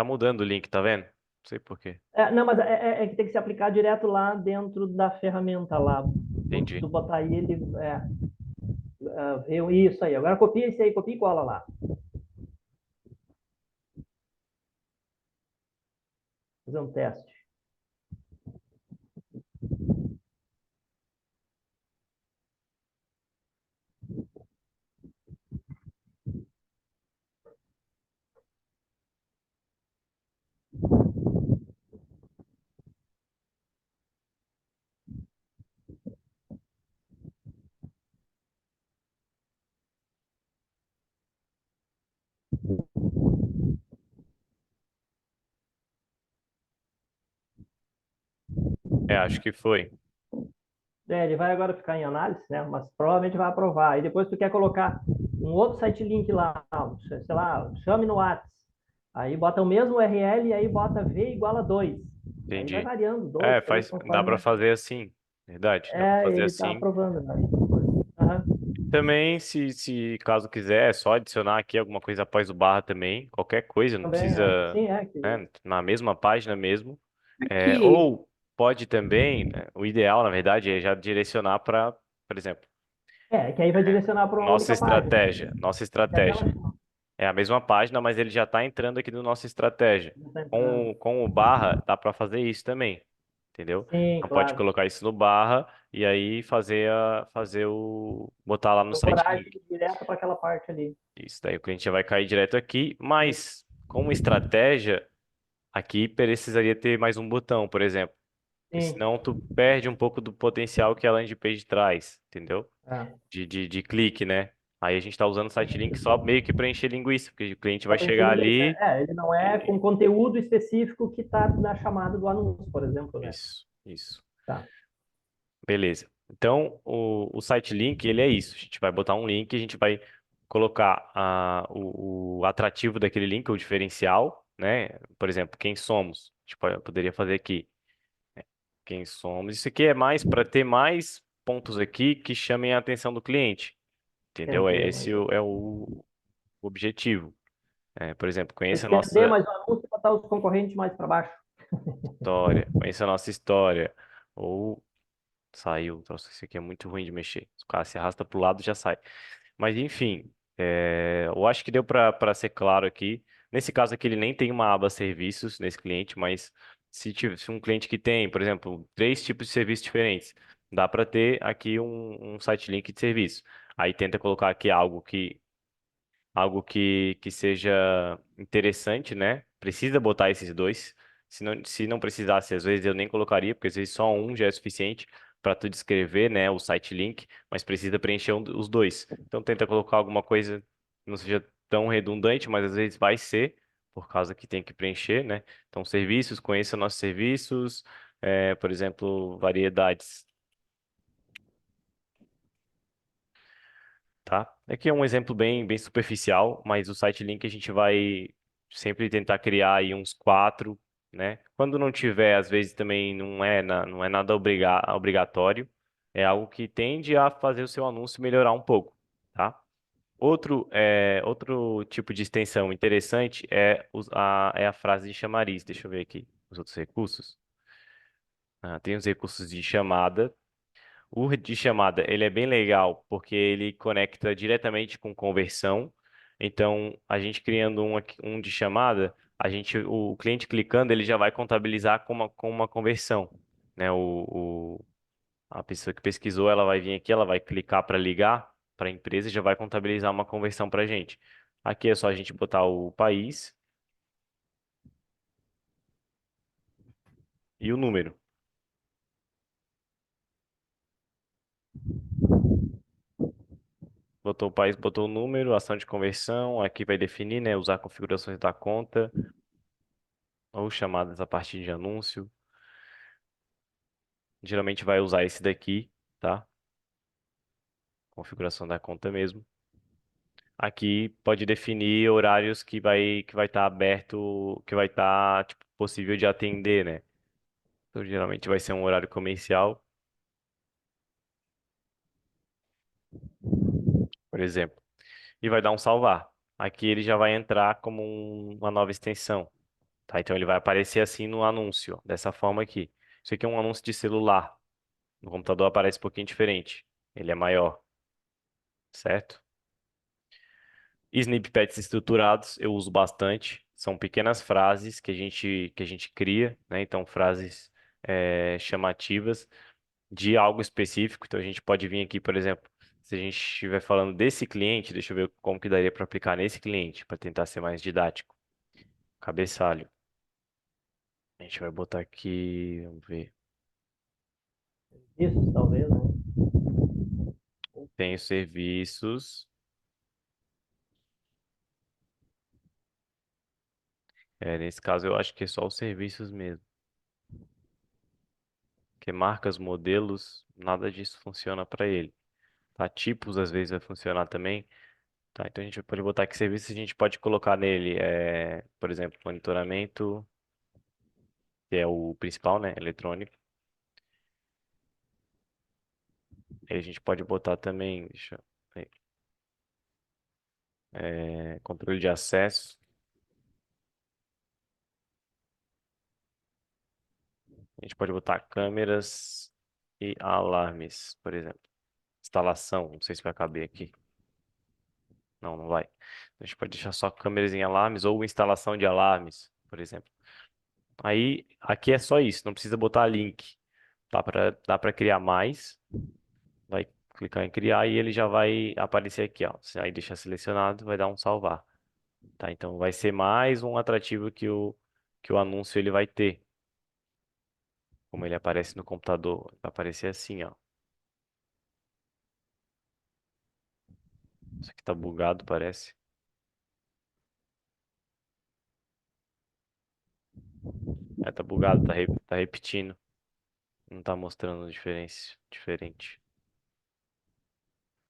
mudando o link, tá vendo? Não sei por quê. Não, mas é que tem que se aplicar direto lá dentro da ferramenta lá. Se Entendi. tu botar aí, ele isso aí. Agora copia isso aí, copia e cola lá. Fazer um teste. Acho que foi. Ele vai agora ficar em análise, né? Mas provavelmente vai aprovar. Aí depois tu quer colocar um outro site link lá, sei lá, chame no Whats. Aí bota o mesmo URL e aí bota V igual a 2. Aí vai Entendi. variando, 2, 3, Dá conforme. pra fazer assim. Verdade, dá pra fazer Ele está assim. aprovando, né? Aham. Também, se caso quiser, é só adicionar aqui alguma coisa após o barra também, qualquer coisa, não Também, precisa, sim, né, na mesma página mesmo. Aqui, Ou pode também, né, o ideal, na verdade, é já direcionar para, por exemplo, que aí vai direcionar para uma única página. nossa Que é aquela estratégia. É a mesma página, mas ele já está entrando aqui no nossa estratégia. que está entrando. Com o barra, dá para fazer isso também, entendeu? Sim, Então pode claro. colocar isso no barra e aí botar lá no site Procurar link. direto para aquela parte ali. Isso daí o cliente já vai cair direto aqui, mas como estratégia, aqui precisaria ter mais um botão, por exemplo. Porque Sim. senão tu perde um pouco do potencial que a landing page traz, entendeu? É. De clique, né? Aí a gente está usando o site link só meio que para encher linguiça, porque o cliente Só vai para encher chegar linguiça. ali. Ele não é e- com conteúdo específico que está na chamada do anúncio, por exemplo, né? Isso, isso. Tá. Beleza. Então, o site link, ele é isso. A gente vai botar um link, a gente vai colocar o atrativo daquele link, o diferencial, né? Por exemplo, quem somos. A gente poderia fazer aqui. Quem somos. Isso aqui é mais para ter mais pontos aqui que chamem a atenção do cliente. Entendeu? Entender, Esse é o objetivo. Por exemplo, conheça a estender nossa mais o anúncio e botar os concorrentes mais para baixo. história. Conheça a nossa história. Ou saiu. Nossa, isso aqui é muito ruim de mexer. O cara se arrasta para o lado já sai. Mas enfim, eu acho que deu para ser claro aqui. Nesse caso aqui, ele nem tem uma aba serviços nesse cliente, mas se um cliente que tem, por exemplo, três tipos de serviços diferentes, dá para ter aqui um site link de serviço. Aí tenta colocar aqui algo que seja interessante, né? Precisa botar esses dois. Se não precisasse, às vezes eu nem colocaria, porque às vezes só um já é suficiente para tu descrever, né, o site link, mas precisa preencher os dois. Então tenta colocar alguma coisa não seja tão redundante, mas às vezes vai ser, por causa que tem que preencher, né? Então, serviços, conheça nossos serviços, por exemplo, variedades, tá? Aqui é um exemplo bem superficial, mas o site link a gente vai sempre tentar criar aí uns quatro, né? Quando não tiver, às vezes também não é nada obrigatório, é algo que tende a fazer o seu anúncio melhorar um pouco, tá? Outro tipo de extensão interessante é a frase de chamariz. Deixa eu ver aqui os outros recursos. Tem os recursos de chamada. O de chamada, ele é bem legal porque ele conecta diretamente com conversão. Então, a gente criando um de chamada, o cliente clicando, ele já vai contabilizar com uma conversão, né? A pessoa que pesquisou, ela vai vir aqui, ela vai clicar para ligar para a empresa e já vai contabilizar uma conversão para a gente. Aqui é só a gente botar o país e o número. Botou o país, botou o número, ação de conversão. Aqui vai definir, né? Usar configurações da conta ou chamadas a partir de anúncio. Geralmente vai usar esse daqui, tá? Configuração da conta mesmo. Aqui pode definir horários que vai estar aberto, que vai estar tipo, possível de atender, né? Então, geralmente vai ser um horário comercial, por exemplo, e vai dar um salvar. Aqui ele já vai entrar como uma nova extensão, tá? Então ele vai aparecer assim no anúncio, ó, dessa forma aqui. Isso aqui é um anúncio de celular. No computador aparece um pouquinho diferente. Ele é maior, certo? Snippets estruturados eu uso bastante. São pequenas frases que a gente cria, né? Então, frases chamativas de algo específico. Então, a gente pode vir aqui, por exemplo, se a gente estiver falando desse cliente, deixa eu ver como que daria para aplicar nesse cliente, para tentar ser mais didático. Cabeçalho. A gente vai botar aqui, vamos ver. Isso, talvez, né? Tem os serviços. Nesse caso, eu acho que é só os serviços mesmo. Porque marcas, modelos, nada disso funciona para ele. Tá? Tipos às vezes vai funcionar também. Tá? Então a gente pode botar que serviço a gente pode colocar nele, por exemplo, monitoramento, que é o principal, né? Eletrônico. Aí a gente pode botar também, deixa eu ver, controle de acesso. A gente pode botar câmeras e alarmes, por exemplo. Instalação, não sei se vai caber aqui. Não, não vai. A gente pode deixar só câmeras em alarmes ou instalação de alarmes, por exemplo. Aí, aqui é só isso, não precisa botar link. Dá para criar mais. Vai clicar em criar e ele já vai aparecer aqui, ó. Aí deixar selecionado, vai dar um salvar. Tá? Então vai ser mais um atrativo que o anúncio ele vai ter. Como ele aparece no computador, vai aparecer assim, ó. Isso aqui tá bugado, parece. Tá bugado, tá repetindo. Não tá mostrando diferente.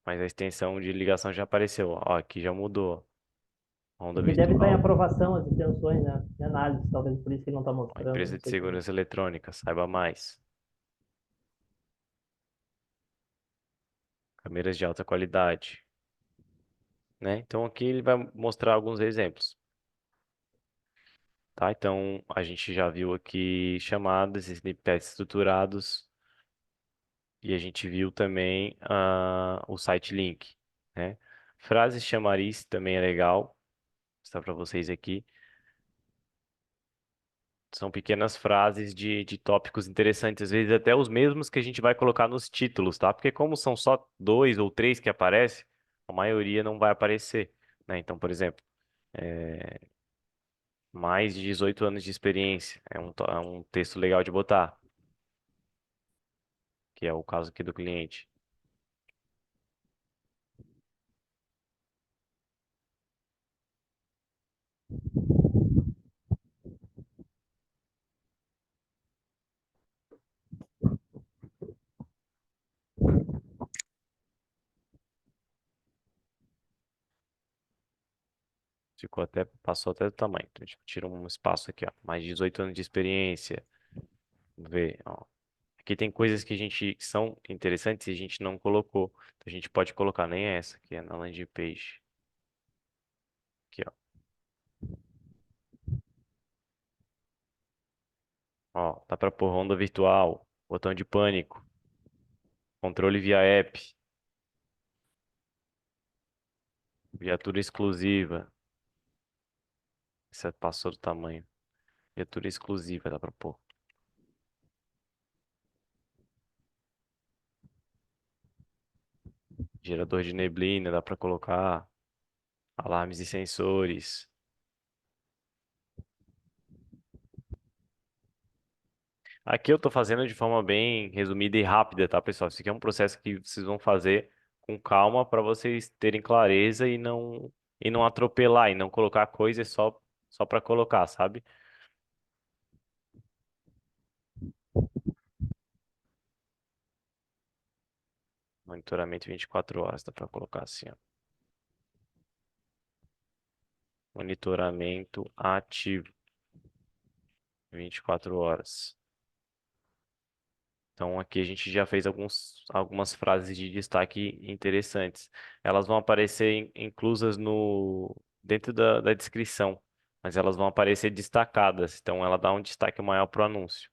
Mas a extensão de ligação já apareceu, ó. Aqui já mudou, ó. Onda Porque deve estar em virtual. aprovação as extensões, né? De análise, talvez por isso que ele não está Ó, mostrando, empresa não de sei também. segurança eletrônica, saiba mais. Câmeras de alta qualidade, né? Então aqui ele vai mostrar alguns exemplos, tá? Então a gente já viu aqui chamadas, snippets estruturados e a gente viu também o site link, né? Frases chamariz também é legal, vou mostrar para vocês aqui. São pequenas frases de tópicos interessantes, às vezes até os mesmos que a gente vai colocar nos títulos, tá? Porque como são só dois ou três que aparecem, a maioria não vai aparecer, né? Então, por exemplo, mais de 18 anos de experiência. É um texto legal de botar, que é o caso aqui do cliente. Passou até do tamanho. Então, a gente tira um espaço aqui, ó. Mais de 18 anos de experiência. Vamos ver, ó. Aqui tem coisas que são interessantes e a gente não colocou. Então, a gente pode colocar nem essa aqui, é na landing page. Aqui, ó. Ó, dá para pôr ronda virtual, botão de pânico, controle via app, viatura exclusiva. Essa passou do tamanho. Viatura exclusiva dá para pôr. Gerador de neblina dá para colocar. Alarmes e sensores. Aqui eu estou fazendo de forma bem resumida e rápida, tá, pessoal? Isso aqui é um processo que vocês vão fazer com calma para vocês terem clareza e não atropelar e não colocar coisas só para colocar, sabe? Monitoramento 24 horas, dá para colocar assim, ó. Monitoramento ativo 24 horas. Então aqui a gente já fez algumas frases de destaque interessantes. Elas vão aparecer inclusas dentro da descrição, mas elas vão aparecer destacadas. Então ela dá um destaque maior para o anúncio.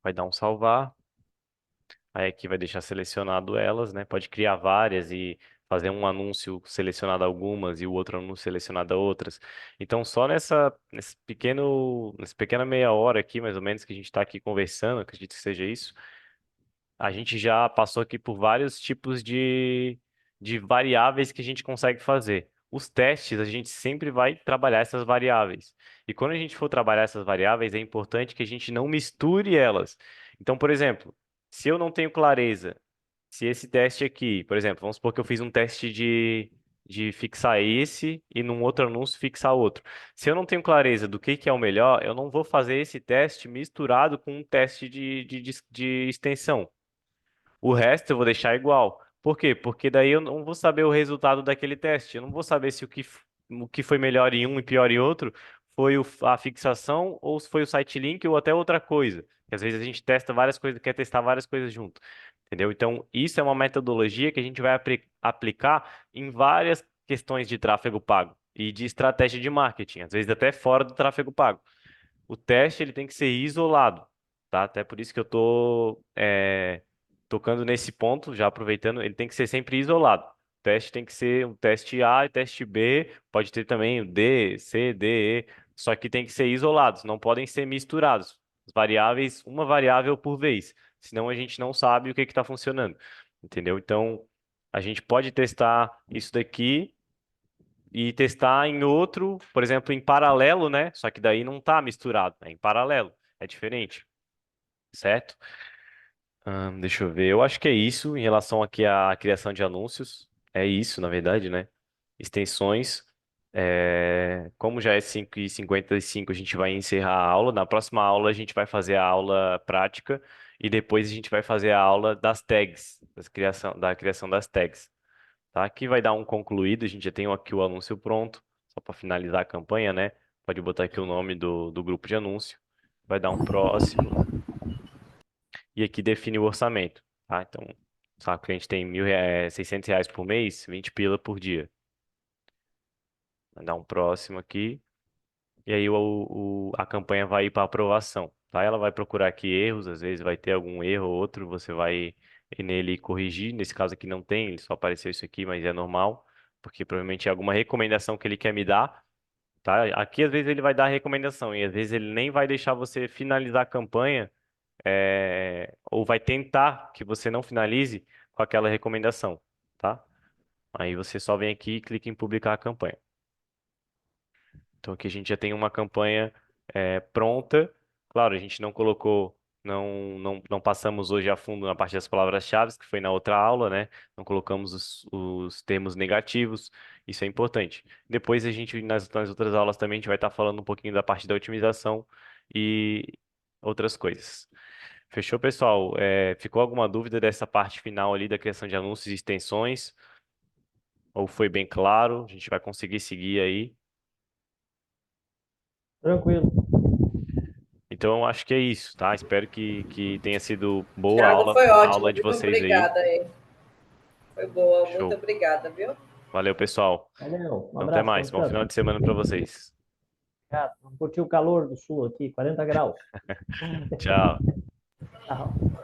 Vai dar um salvar. Aí aqui vai deixar selecionado elas, né? Pode criar várias e fazer um anúncio selecionado algumas e o outro anúncio selecionado outras. Então, só nessa pequena meia hora aqui, mais ou menos, que a gente está aqui conversando, acredito que seja isso, a gente já passou aqui por vários tipos de variáveis que a gente consegue fazer. Os testes, a gente sempre vai trabalhar essas variáveis. E quando a gente for trabalhar essas variáveis, é importante que a gente não misture elas. Então, por exemplo, se eu não tenho clareza, se esse teste aqui, por exemplo, vamos supor que eu fiz um teste de fixar esse e num outro anúncio fixar outro. Se eu não tenho clareza do que é o melhor, eu não vou fazer esse teste misturado com um teste de extensão. O resto eu vou deixar igual. Por quê? Porque daí eu não vou saber o resultado daquele teste. Eu não vou saber se o que foi melhor em um e pior em outro foi a fixação ou se foi o site link ou até outra coisa. Porque às vezes a gente testa várias coisas, quer testar várias coisas junto. Entendeu? Então, isso é uma metodologia que a gente vai aplicar em várias questões de tráfego pago e de estratégia de marketing, às vezes até fora do tráfego pago. O teste ele tem que ser isolado, tá? Até por isso que eu tô tocando nesse ponto, já aproveitando, ele tem que ser sempre isolado. O teste tem que ser um teste A e teste B, pode ter também o D, C, D, E, só que tem que ser isolados, não podem ser misturados. As variáveis, uma variável por vez, senão a gente não sabe o que está funcionando, entendeu? Então, a gente pode testar isso daqui e testar em outro, por exemplo, em paralelo, né? Só que daí não tá misturado, né? Em paralelo, é diferente, certo? Deixa eu ver. Eu acho que é isso em relação aqui à criação de anúncios. É isso, na verdade, né? Extensões. Como já é 5h55, a gente vai encerrar a aula. Na próxima aula, a gente vai fazer a aula prática e depois a gente vai fazer a aula das tags, da criação das tags. Tá? Aqui vai dar um concluído. A gente já tem aqui o anúncio pronto, só para finalizar a campanha, né? Pode botar aqui o nome do grupo de anúncio. Vai dar um próximo e aqui define o orçamento, tá? Então, sabe, o cliente tem R$ 600 por mês, 20 pila por dia. Vai dar um próximo aqui, e aí a campanha vai ir para aprovação, tá? Ela vai procurar aqui erros, às vezes vai ter algum erro ou outro, você vai ir nele e corrigir. Nesse caso aqui não tem, ele só apareceu isso aqui, mas é normal, porque provavelmente é alguma recomendação que ele quer me dar, tá? Aqui às vezes ele vai dar recomendação, e às vezes ele nem vai deixar você finalizar a campanha ou vai tentar que você não finalize com aquela recomendação, tá? Aí você só vem aqui e clica em publicar a campanha. Então aqui a gente já tem uma campanha pronta. Claro, a gente não colocou, não passamos hoje a fundo na parte das palavras-chave, que foi na outra aula, né? Não colocamos os termos negativos, isso é importante. Depois a gente, nas outras aulas também, a gente vai estar falando um pouquinho da parte da otimização e outras coisas. Fechou, pessoal? Ficou alguma dúvida dessa parte final ali da criação de anúncios e extensões? ou foi bem claro? A gente vai conseguir seguir aí? Tranquilo. Então, eu acho que é isso, tá? Espero que tenha sido boa Thiago, foi a ótimo, aula de viu? vocês aí. Obrigada aí. Foi boa, muito Show. obrigada, viu? Valeu, pessoal. Valeu, um Então, até abraço, mais. Bom final Alexandre. de semana para vocês. Obrigado. Vamos curtir o calor do sul aqui, 40 graus. Tchau. Tchau.